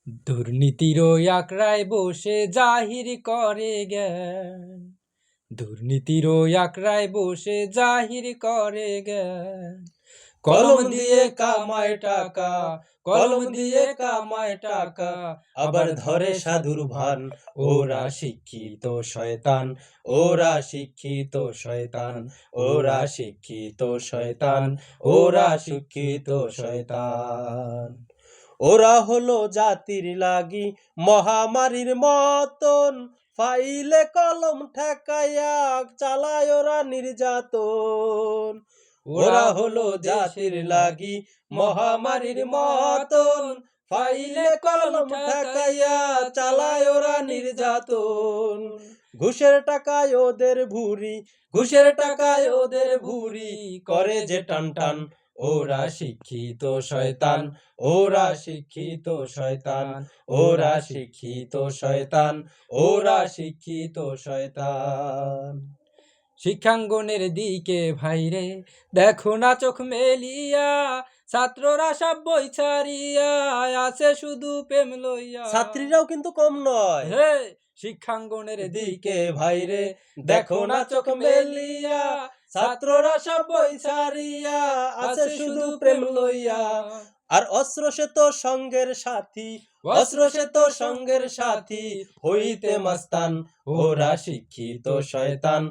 দুর্নীতির ওই আখড়ায় বসে জাহির করে জ্ঞান। দুর্নীতির ওই আখড়ায় বসে জাহির করে জ্ঞান। কলম দিয়ে কামায় টাকা, কলম দিয়ে কামায় টাকা, আবার ধরে সাধুর ভান। ওরা শিক্ষিত শয়তান, ওরা শিক্ষিত শয়তান, ওরা শিক্ষিত শয়তান, ওরা শিক্ষিত শয়তান। ওরা হলো জাতির লাগি মহামারীর মতন, ফাইলে কলম ঠেকাইয়া চালায় ওরা নির্যাতন। ওরা হলো জাতির লাগি মহামারীর মতন, ফাইলে কলম ঠেকাইয়া চালায় ওরা নির্যাতন। ঘুষের টাকায় ওদের ভুরি, ঘুষের টাকায় ওদের ভুরি, করে যে টান টান। ওরা শিক্ষিত শয়তান, ওরা শিক্ষিত শয়তান, ওরা শিক্ষিত শয়তান, ওরা শিক্ষিত শয়তান। শিক্ষাঙ্গনের দিকে ভাইরে দেখো না চোখ মেলিয়া, ছাত্ররা সব বই ছাড়িয়া আছে শুধু প্রেম লইয়া। ছাত্রীরাও কিন্তু কম নয়। হে শিক্ষাঙ্গনের দিকে ভাইরে দেখো না চোখ মেলিয়া, ছাত্ররা সব বই ছাড়িয়া আছে শুধু প্রেম লইয়া। আর অস্ত্র সে তো সঙ্গের সাথী, অস্ত্র সে তো সঙ্গের সাথী, হইতে মাস্তান। ওরা শিক্ষিত শয়তান,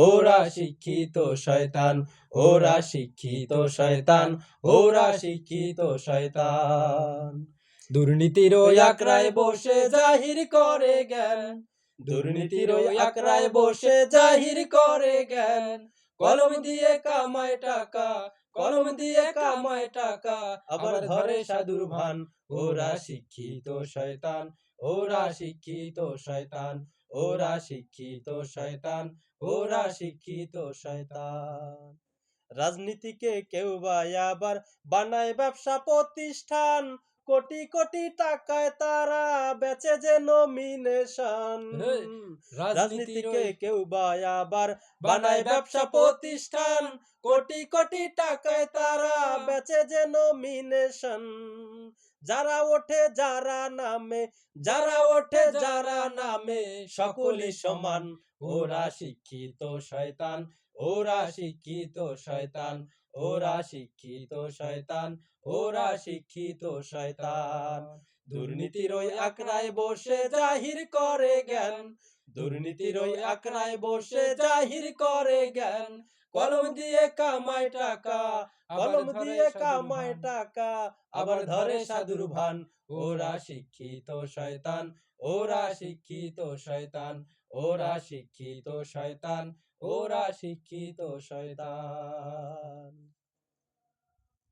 ওরা শিক্ষিত শয়তান, ওরা শিক্ষিত শয়তান, ওরা শিক্ষিত শয়তান। দুর্নীতির ওই আখড়ায় বসে জাহির করে জ্ঞান, দুর্নীতির ওই আখড়ায় বসে জাহির করে জ্ঞান। কলম দিয়ে কামায় টাকা, কলম দিয়ে কামায় টাকা, আবার ধরে সাধুর ভান। ওরা শিক্ষিত শয়তান, ওরা শিক্ষিত শয়তান, ওরা শিক্ষিত শয়তান, ওরা শিক্ষিত শয়তান। রাজনীতিকে কেউ বা আবার বানায় ব্যবসা প্রতিষ্ঠান, কোটি কোটি টাকায় তারা বেচে যে নমিনেশন। রাজনীতিকে কেউ বা আবার বানায় ব্যবসা প্রতিষ্ঠান, কোটি কোটি টাকায় তারা বেচে যে নমিনেশন। যারা ওঠে যারা নামে, যারা ওঠে যারা নামে, সকলই সমান। ওরা শিক্ষিত শয়তান, ওরা শিক্ষিত শয়তান, ওরা শিক্ষিত শয়তান, ওরা শিক্ষিত শয়তান। দুর্নীতির ওই আখড়ায় বসে জাহির করে জ্ঞান, দুর্নীতির ওই আখড়ায় বসে জাহির করে জ্ঞান। কলম দিয়ে কামায় টাকা, কলম দিয়ে কামায় টাকা, আবার ধরে সাধুর ভান। ওরা শিক্ষিত শয়তান, ওরা শিক্ষিত শয়তান, ওরা শিক্ষিত শয়তান, ওরা শিক্ষিত শয়তান।